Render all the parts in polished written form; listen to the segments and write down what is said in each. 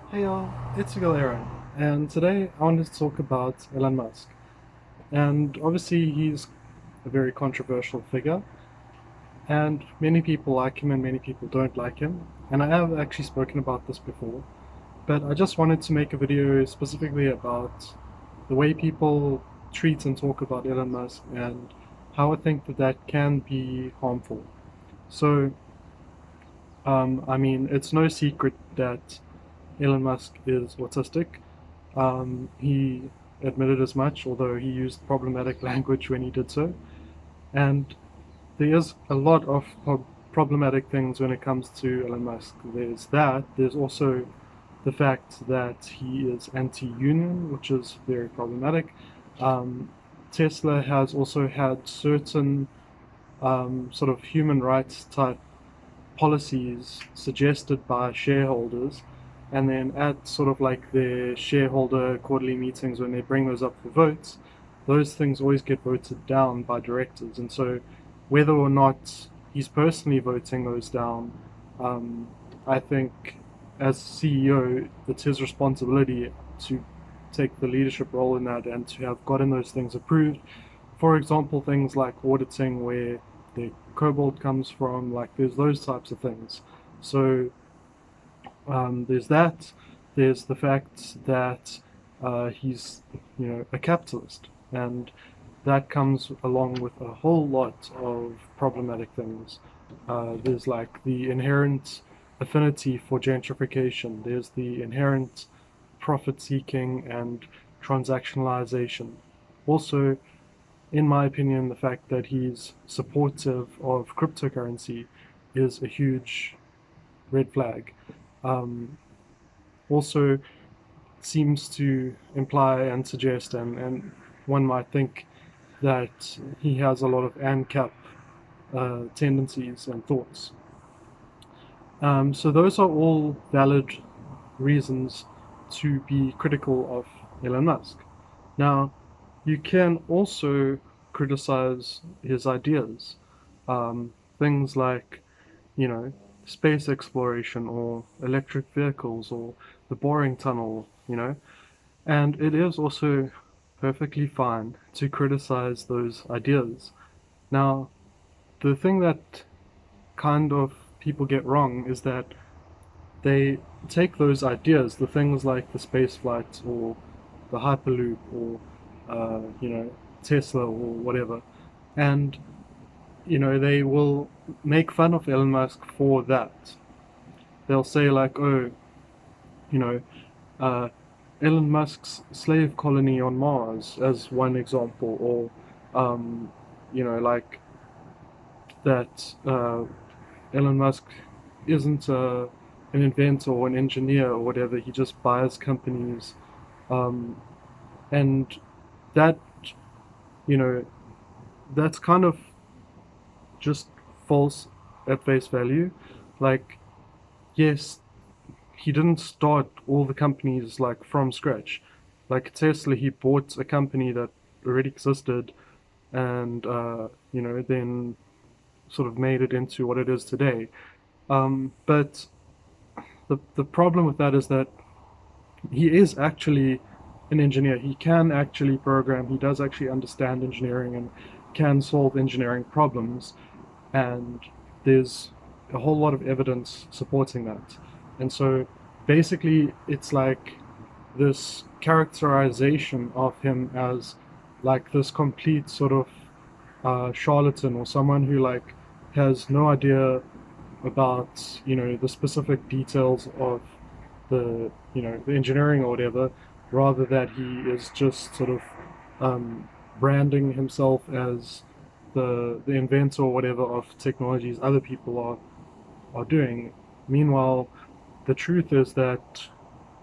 Hey y'all, it's your girl Aaron, and today I wanted to talk about Elon Musk. And obviously, he's a very controversial figure, and many people like him and many people don't like him. And I have actually spoken about this before, but I just wanted to make a video specifically about the way people treat and talk about Elon Musk and how I think that that can be harmful. So, I mean, it's no secret that Elon Musk is autistic. He admitted as much, although he used problematic language when he did so. And there is a lot of problematic things when it comes to Elon Musk. There's that. There's also the fact that he is anti-union, which is very problematic. Um, Tesla has also had certain sort of human rights type policies suggested by shareholders, and then at sort of like their shareholder quarterly meetings when they bring those up for votes, those things always get voted down by directors. And so whether or not he's personally voting those down, um, I think as CEO, it's his responsibility to take the leadership role in that and to have gotten those things approved. For example, things like auditing where the cobalt comes from, like there's those types of things. So there's that. There's the fact that he's, a capitalist, and that comes along with a whole lot of problematic things. There's like the inherent affinity for gentrification. There's the inherent profit seeking and transactionalization. Also, in my opinion, the fact that he's supportive of cryptocurrency is a huge red flag. Um, Also, seems to imply and suggest, and one might think that he has a lot of ANCAP tendencies and thoughts. So those are all valid reasons to be critical of Elon Musk. Now, you can also criticize his ideas. Things like, you know, space exploration or electric vehicles or the boring tunnel, and it is also perfectly fine to criticize those ideas. Now, the thing that kind of people get wrong is that they take those ideas, the things like the space flight or the Hyperloop or Tesla or whatever, and they will make fun of Elon Musk for that. They'll say like, oh, you know, uh, Elon Musk's slave colony on Mars as one example, or like that Elon Musk isn't an inventor or an engineer or whatever. He just buys companies, um, and that you know that's kind of just false at face value. Like, yes, he didn't start all the companies like from scratch. Like Tesla, he bought a company that already existed, and then sort of made it into what it is today. But the problem with that is that he is actually an engineer. He can actually program. He does actually understand engineering and can solve engineering problems. And there's a whole lot of evidence supporting that. And so basically, it's like this characterization of him as like this complete sort of charlatan or someone who like has no idea about the specific details of the engineering or whatever, rather that he is just sort of branding himself as the inventor or whatever of technologies other people are doing. Meanwhile, the truth is that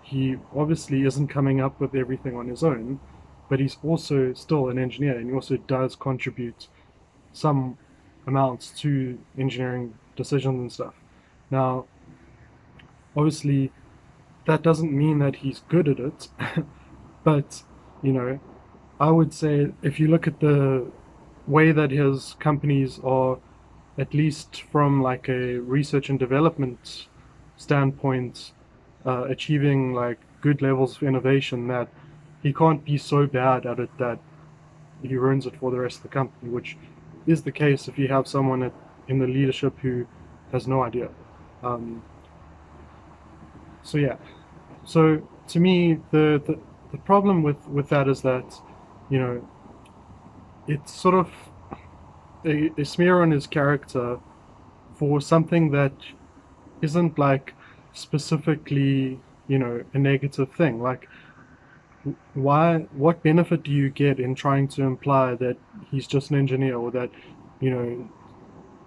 he obviously isn't coming up with everything on his own, but he's also still an engineer, and he also does contribute some amounts to engineering decisions and stuff. Now, obviously, that doesn't mean that he's good at it, but you know, I would say if you look at the way that his companies are, at least from like a research and development standpoint, achieving like good levels of innovation that he can't be so bad at it that he ruins it for the rest of the company, which is the case if you have someone in the leadership who has no idea. Um, so yeah, so to me, the problem with that is that, you know, it's sort of a smear on his character for something that isn't like specifically, you know, a negative thing. Like, what benefit do you get in trying to imply that he's just an engineer, or that, you know,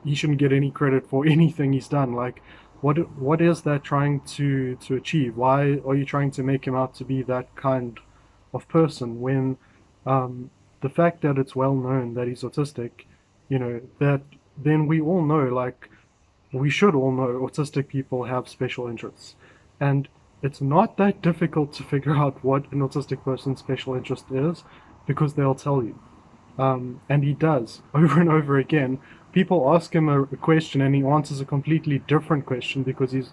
he shouldn't get any credit for anything he's done? Like, what is that trying to achieve? Why are you trying to make him out to be that kind of person when, the fact that it's well known that he's autistic, you know, that then we all know, like, we should all know autistic people have special interests. And it's not that difficult to figure out what an autistic person's special interest is, because they'll tell you. And he does over and over again. People ask him a question and he answers a completely different question because he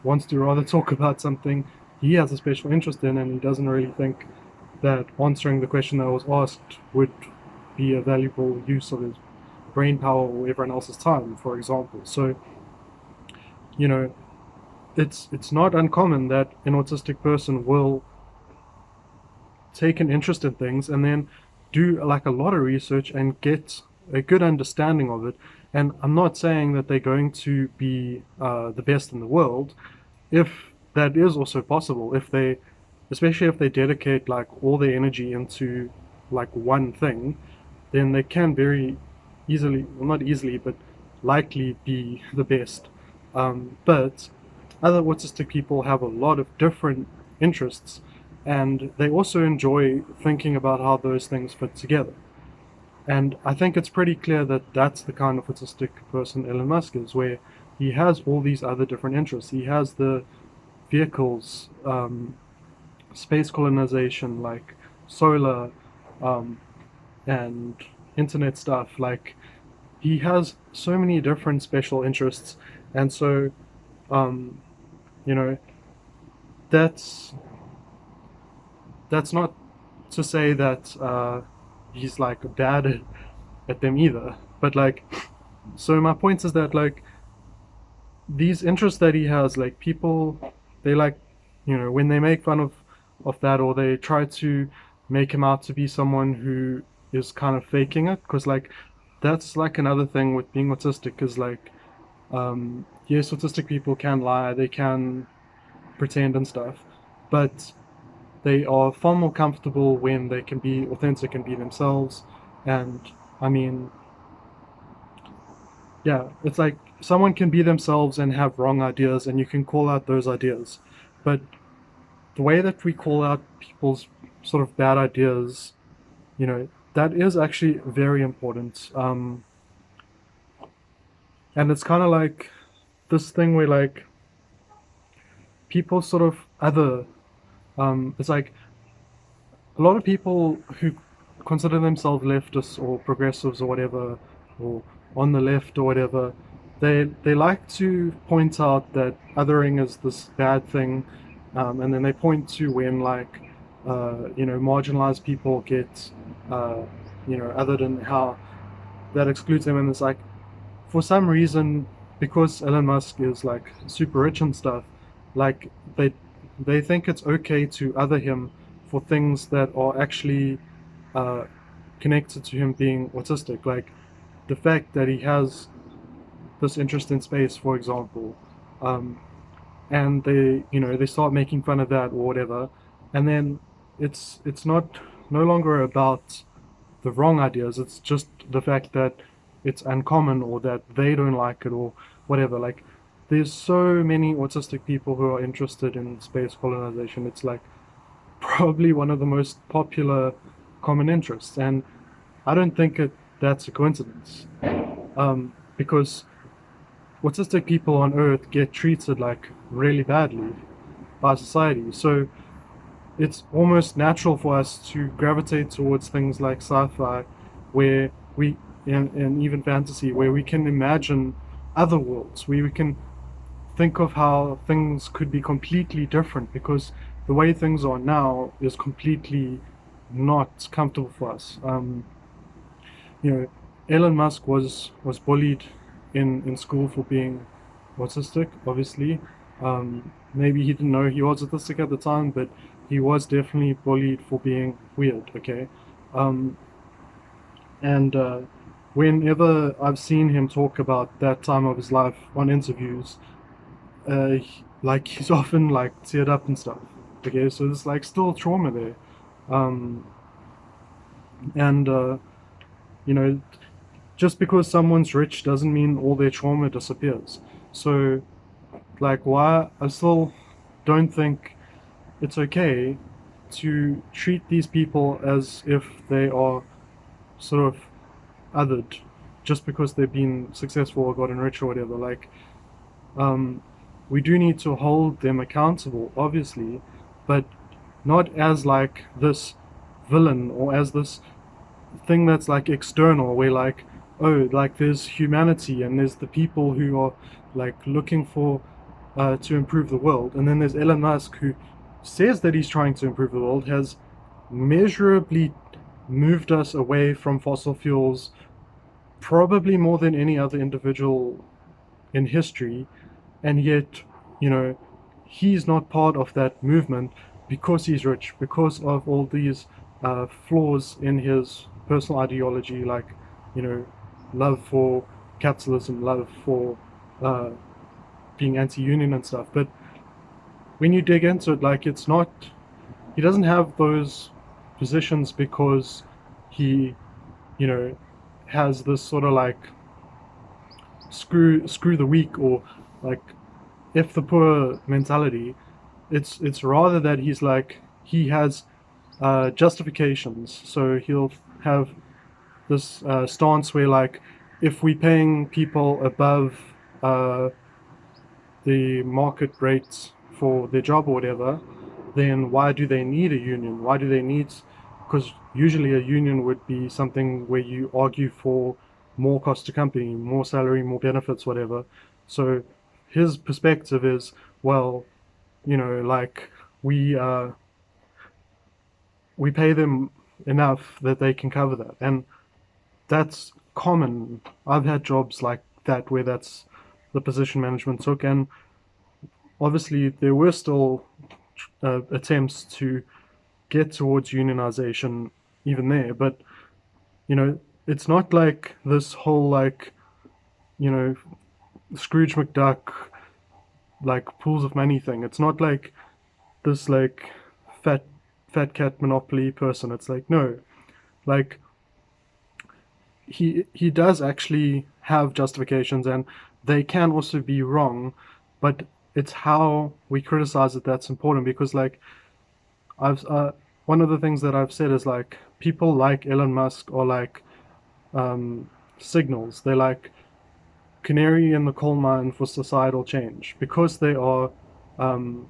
wants to rather talk about something he has a special interest in, and he doesn't really think that answering the question that was asked would be a valuable use of his brain power or everyone else's time, for example. So, you know, it's not uncommon that an autistic person will take an interest in things and then do like a lot of research and get a good understanding of it. And I'm not saying that they're going to be the best in the world. If that is also possible, if they, especially if they dedicate like all their energy into like one thing, then they can very easily, well, not easily, but likely be the best. But other autistic people have a lot of different interests, and they also enjoy thinking about how those things fit together. And I think it's pretty clear that that's the kind of autistic person Elon Musk is, where he has all these other different interests. He has the vehicles, space colonization, like solar, um, and internet stuff. Like, he has so many different special interests, and so, um, you know, that's not to say that he's like bad at them either. But like, so my point is that like these interests that he has, like people, they like, you know, when they make fun of that, or they try to make him out to be someone who is kind of faking it, because like that's like another thing with being autistic is like, yes, autistic people can lie, they can pretend and stuff, but they are far more comfortable when they can be authentic and be themselves. And I mean, yeah, it's like someone can be themselves and have wrong ideas, and you can call out those ideas. But the way that we call out people's sort of bad ideas, you know, that is actually very important. And it's kind of like this thing where like people sort of other, it's like a lot of people who consider themselves leftists or progressives or whatever, or on the left or whatever, they like to point out that othering is this bad thing, and then they point to when like, you know, marginalized people get, you know, othered, and how that excludes them. And it's like, for some reason, because Elon Musk is like super rich and stuff, like they think it's okay to other him for things that are actually connected to him being autistic. Like the fact that he has this interest in space, for example, um, and they, you know, they start making fun of that or whatever, and then it's not no longer about the wrong ideas. It's just the fact that it's uncommon, or that they don't like it, or whatever. Like, there's so many autistic people who are interested in space colonization. It's like probably one of the most popular common interests, and I don't think that's a coincidence. Because autistic people on Earth get treated like really badly by society. So it's almost natural for us to gravitate towards things like sci-fi, where and even fantasy, where we can imagine other worlds, where we can think of how things could be completely different, because the way things are now is completely not comfortable for us. You know, Elon Musk was bullied in school for being autistic, obviously. Maybe he didn't know he was autistic at the time, but he was definitely bullied for being weird, okay? Um, and whenever I've seen him talk about that time of his life on interviews, like he's often like teared up and stuff. Okay, so there's like still trauma there. Um, and you know, just because someone's rich doesn't mean all their trauma disappears. So, like, why I still don't think it's okay to treat these people as if they are sort of othered just because they've been successful or gotten rich or whatever. Like, um, we do need to hold them accountable, obviously, but not as like this villain or as this thing that's like external, where like, oh, like there's humanity and there's the people who are like looking for to improve the world, and then there's Elon Musk who says that he's trying to improve the world, has measurably moved us away from fossil fuels, probably more than any other individual in history, and yet, you know, he's not part of that movement because he's rich, because of all these flaws in his personal ideology, like, you know, love for capitalism, love for uh, being anti-union and stuff. But when you dig into it, like, it's not, he doesn't have those positions because he, you know, has this sort of like screw the weak, or like if the poor mentality. It's rather that he's like, he has justifications. So he'll have this stance where like, if we're paying people above uh, the market rates for their job or whatever, then why do they need a union? Why do they need? Because usually a union would be something where you argue for more cost to company, more salary, more benefits, whatever. So his perspective is, well, you know, like, we we pay them enough that they can cover that, and that's common. I've had jobs like that where that's the position management took, and obviously there were still attempts to get towards unionization even there, but you know, it's not like this whole like, you know, Scrooge McDuck like pools of money thing. It's not like this like fat fat cat monopoly person. It's like, no, like he does actually have justifications, and they can also be wrong, but it's how we criticize it that's important. Because like, I've one of the things that I've said is like, people like Elon Musk are like signals. They're like canary in the coal mine for societal change, because they are um,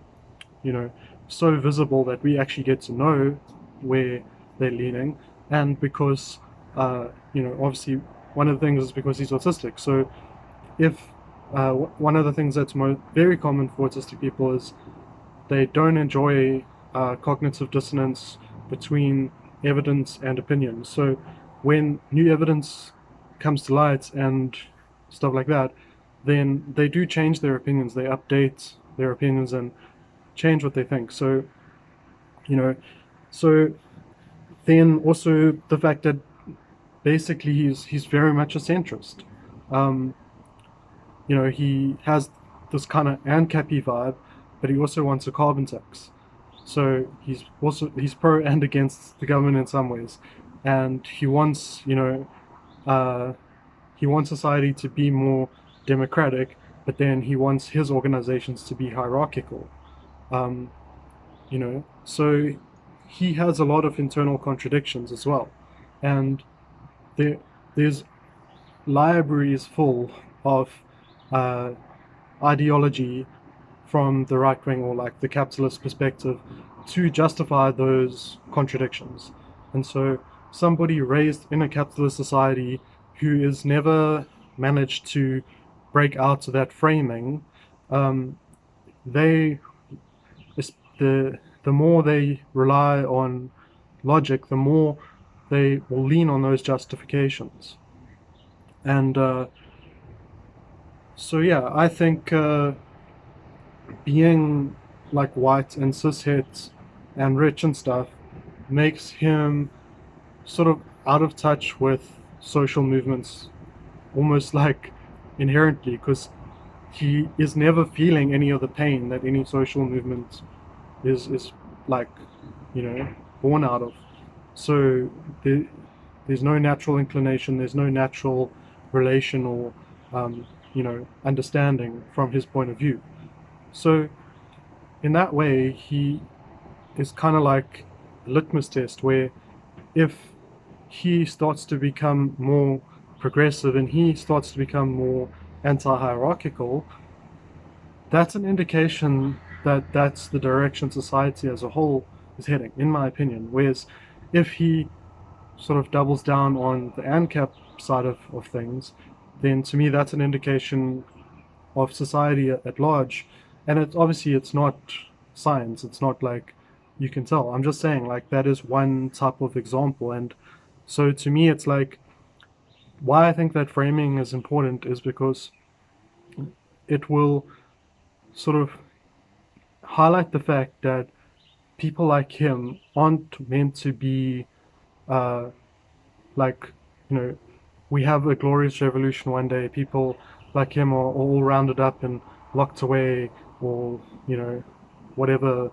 you know, so visible that we actually get to know where they're leaning. And because you know, obviously one of the things is because he's autistic. So if one of the things that's very common for autistic people is they don't enjoy cognitive dissonance between evidence and opinion. So when new evidence comes to light and stuff like that, then they do change their opinions. They update their opinions and change what they think. So, you know, so then also the fact that basically he's very much a centrist. Um, you know, he has this kind of ANCAPy vibe, but he also wants a carbon tax. So he's pro and against the government in some ways, and he wants, you know, uh, he wants society to be more democratic, but then he wants his organizations to be hierarchical. Um, you know, so he has a lot of internal contradictions as well, and there there's libraries full of uh, ideology from the right wing, or like the capitalist perspective, to justify those contradictions. And so somebody raised in a capitalist society who is never managed to break out of that framing um, they the more they rely on logic, the more they will lean on those justifications. And so yeah, I think being like white and cishet and rich and stuff makes him sort of out of touch with social movements, almost like inherently, because he is never feeling any of the pain that any social movement is like, born out of. So there, there's no natural inclination, there's no natural relation or understanding from his point of view. So in that way, he is kind of like a litmus test where if he starts to become more progressive and he starts to become more anti-hierarchical, that's an indication that that's the direction society as a whole is heading, in my opinion. Whereas if he sort of doubles down on the ANCAP side of things, then to me that's an indication of society at large. And it obviously it's not science. It's not like you can tell. I'm just saying like that is one type of example. And so to me it's like why I think that framing is important is because it will sort of highlight the fact that people like him aren't meant to be uh, like, you know, we have a glorious revolution one day. People like him are all rounded up and locked away, or, whatever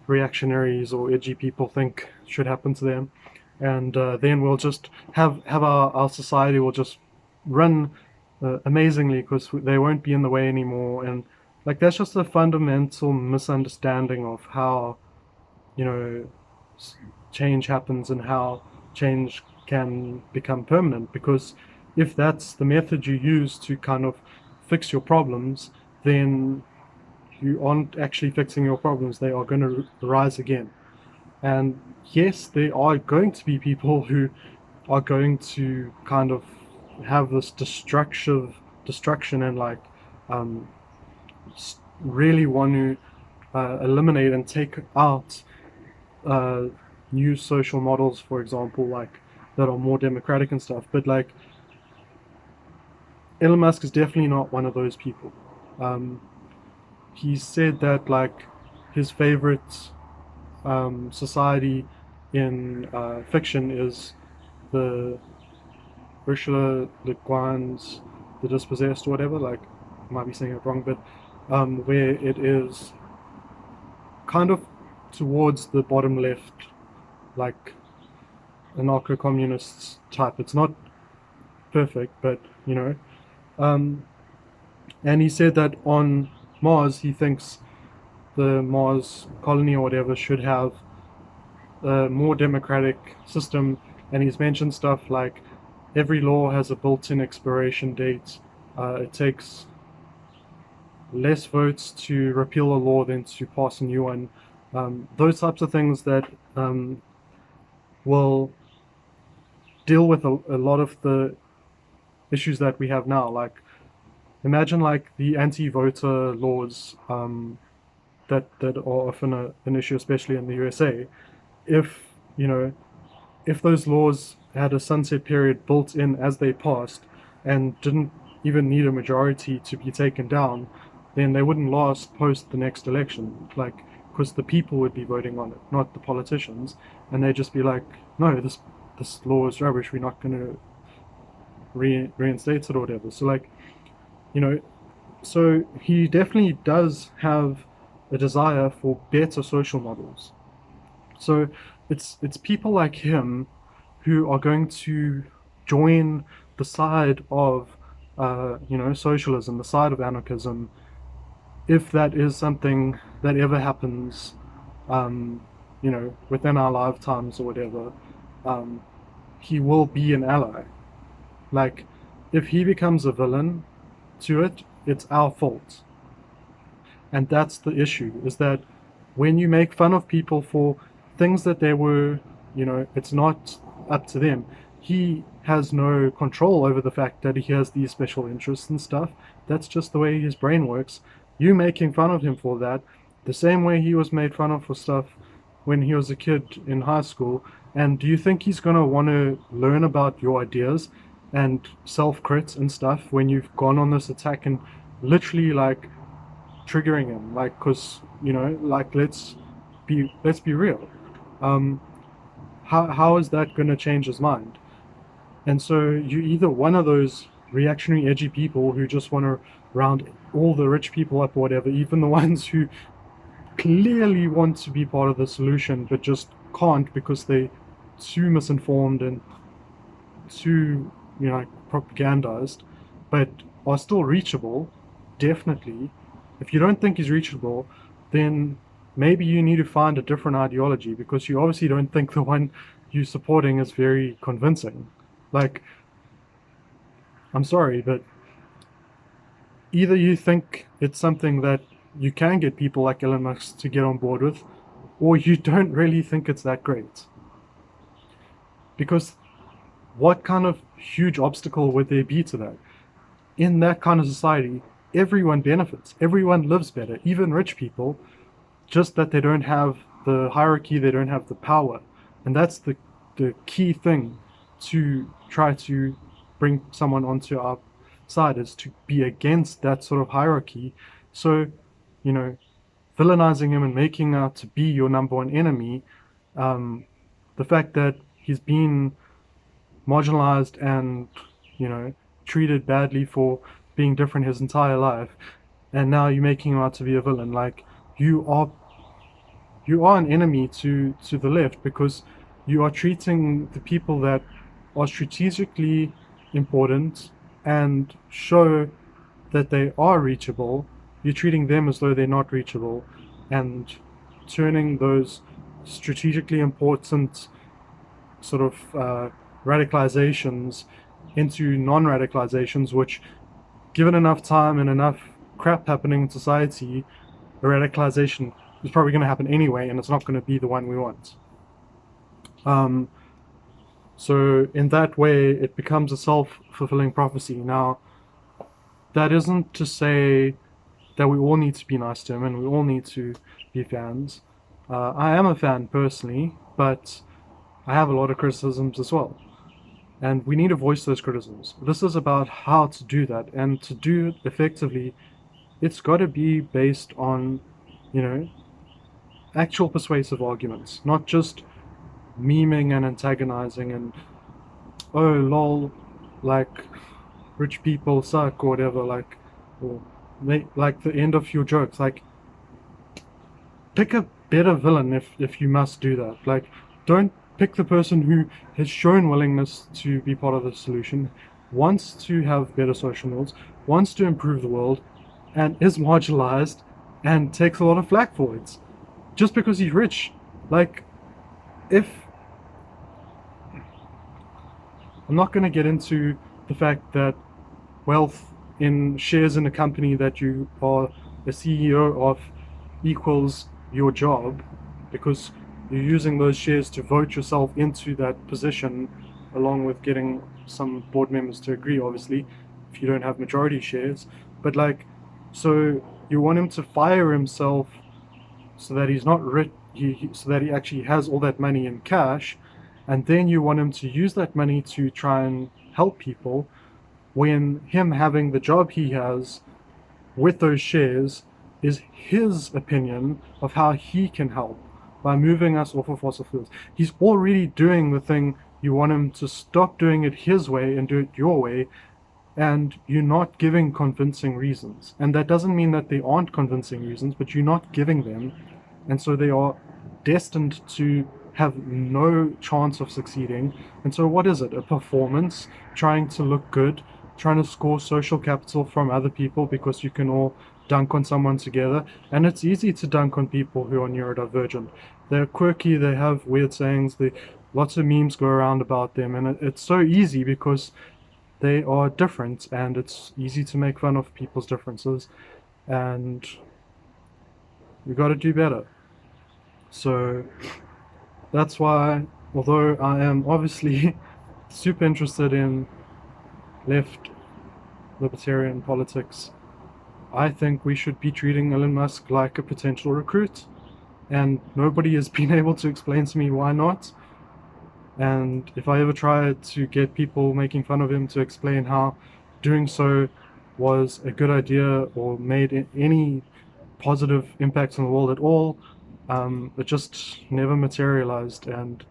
reactionaries or edgy people think should happen to them. And then we'll just have our society will just run amazingly because they won't be in the way anymore. And like that's just a fundamental misunderstanding of how you know change happens and how change can become permanent. Because if that's the method you use to kind of fix your problems, then you aren't actually fixing your problems. They are going to rise again. And yes, there are going to be people who are going to kind of have this destruction and like um, really want to eliminate and take out uh, new social models, for example, like that are more democratic and stuff. But like Elon Musk is definitely not one of those people. Um, he said that like his favorite society in fiction is the Ursula Le Guin's The Dispossessed or whatever. Like, I might be saying it wrong, but where it is kind of towards the bottom left, like anarcho-communists type. It's not perfect, but Um, and he said that on Mars, he thinks the Mars colony or whatever should have a more democratic system. And he's mentioned stuff like every law has a built-in expiration date. It takes less votes to repeal a law than to pass a new one. Those types of things that will deal with a lot of the issues that we have now. Like, imagine like the anti-voter laws that are often an issue, especially in the USA. If if those laws had a sunset period built in as they passed and didn't even need a majority to be taken down, then they wouldn't last post the next election. Like, because the people would be voting on it, not the politicians, and they'd just be like, no, this law is rubbish. We're not going to reinstate it or whatever. So like, you know, so he definitely does have a desire for better social models. So it's people like him who are going to join the side of socialism, the side of anarchism, if that is something that ever happens, within our lifetimes or whatever. Um, he will be an ally. Like, if he becomes a villain to it, it's our fault. And that's the issue, is that when you make fun of people for things that they were, it's not up to them. He has no control over the fact that he has these special interests and stuff. That's just the way his brain works. You making fun of him for that, the same way he was made fun of for stuff when he was a kid in high school. And do you think he's going to want to learn about your ideas and self-crit and stuff when you've gone on this attack and literally like triggering him? Like, because, you know, like, let's be real. Um, how is that going to change his mind? And so you either one of those reactionary, edgy people who just want to round all the rich people up or whatever, even the ones who clearly want to be part of the solution but just can't because they're too misinformed and too, you know, propagandized, but are still reachable, definitely. If you don't think he's reachable, then maybe you need to find a different ideology because you obviously don't think the one you're supporting is very convincing. Like, I'm sorry, but either you think it's something that you can get people like Elon Musk to get on board with, or you don't really think it's that great. Because what kind of huge obstacle would there be to that? In that kind of society, everyone benefits, everyone lives better, even rich people, just that they don't have the hierarchy, they don't have the power. And that's the key thing to try to bring someone onto our side, is to be against that sort of hierarchy. So, you know, villainizing him and making out to be your number one enemy, um, the fact that he's been marginalized and, you know, treated badly for being different his entire life, and now you're making him out to be a villain. Like, you are you are an enemy to the left because you are treating the people that are strategically important and show that they are reachable, you're treating them as though they're not reachable, and turning those strategically important sort of radicalizations into non-radicalizations, which, given enough time and enough crap happening in society, a radicalization is probably going to happen anyway, and it's not going to be the one we want. Um, so in that way, it becomes a self-fulfilling prophecy. Now, that isn't to say that we all need to be nice to him and we all need to be fans. I am a fan personally, but I have a lot of criticisms as well. And we need to voice those criticisms. This is about how to do that. And to do it effectively, it's got to be based on, you know, actual persuasive arguments, not just memeing and antagonizing and, oh, lol, like, rich people suck or whatever, like, or like the end of your jokes. Like, pick a better villain if you must do that. Like, don't pick the person who has shown willingness to be part of the solution, wants to have better social norms, wants to improve the world, and is marginalized and takes a lot of flack for it. Just because he's rich. Like, if I'm not going to get into the fact that wealth in shares in a company that you are a CEO of equals your job, because you're using those shares to vote yourself into that position, along with getting some board members to agree, obviously, if you don't have majority shares. But like, so you want him to fire himself so that he's not rich, so that he actually has all that money in cash, and then you want him to use that money to try and help people, when him having the job he has with those shares is his opinion of how he can help by moving us off of fossil fuels. He's already doing the thing you want him to stop doing it his way and do it your way, and you're not giving convincing reasons. And that doesn't mean that they aren't convincing reasons, but you're not giving them, and so they are destined to have no chance of succeeding. And so what is it? A performance, trying to look good, trying to score social capital from other people because you can all dunk on someone together. And it's easy to dunk on people who are neurodivergent. They're quirky, they have weird sayings, lots of memes go around about them, and it's so easy because they are different, and it's easy to make fun of people's differences, and we got to do better. So that's why, although I am obviously super interested in left libertarian politics, I think we should be treating Elon Musk like a potential recruit, and nobody has been able to explain to me why not. And if I ever try to get people making fun of him to explain how doing so was a good idea or made any positive impacts on the world at all, it just never materialized. And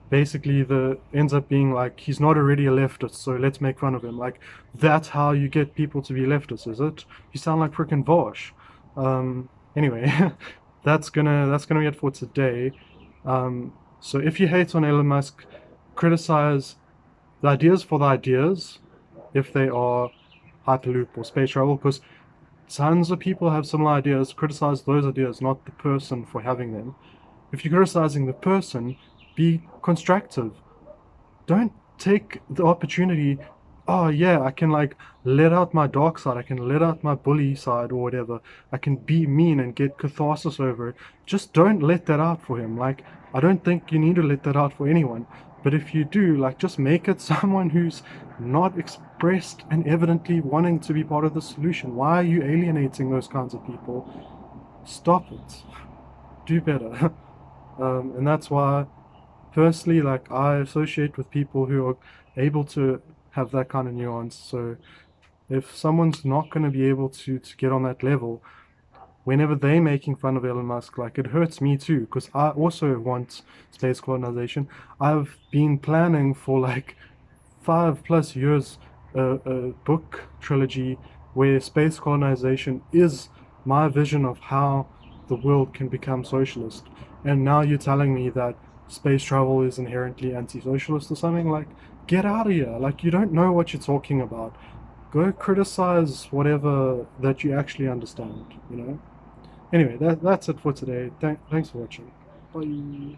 basically, the ends up being like he's not already a leftist, so let's make fun of him. Like that's how you get people to be leftists, is it? You sound like frickin' Vosh. Anyway, that's gonna be it for today. So if you hate on Elon Musk, criticize the ideas for the ideas, if they are Hyperloop or space travel, because tons of people have similar ideas. Criticize those ideas, not the person for having them. If you're criticizing the person, be constructive. Don't take the opportunity, oh yeah, I can like let out my dark side, I can let out my bully side or whatever, I can be mean and get catharsis over it. Just don't let that out for him. Like, I don't think you need to let that out for anyone. But if you do, like, just make it someone who's not expressed and evidently wanting to be part of the solution. Why are you alienating those kinds of people? Stop it. Do better. And that's why personally, like, I associate with people who are able to have that kind of nuance. So if someone's not going to be able to get on that level, whenever they're making fun of Elon Musk, like, it hurts me too, because I also want space colonization. I've been planning for like 5+ years a book trilogy where space colonization is my vision of how the world can become socialist. And now you're telling me that space travel is inherently anti-socialist or something. Like, get out of here. Like, you don't know what you're talking about. Go criticize whatever that you actually understand, you know? Anyway, that's it for today. Thanks for watching. Bye.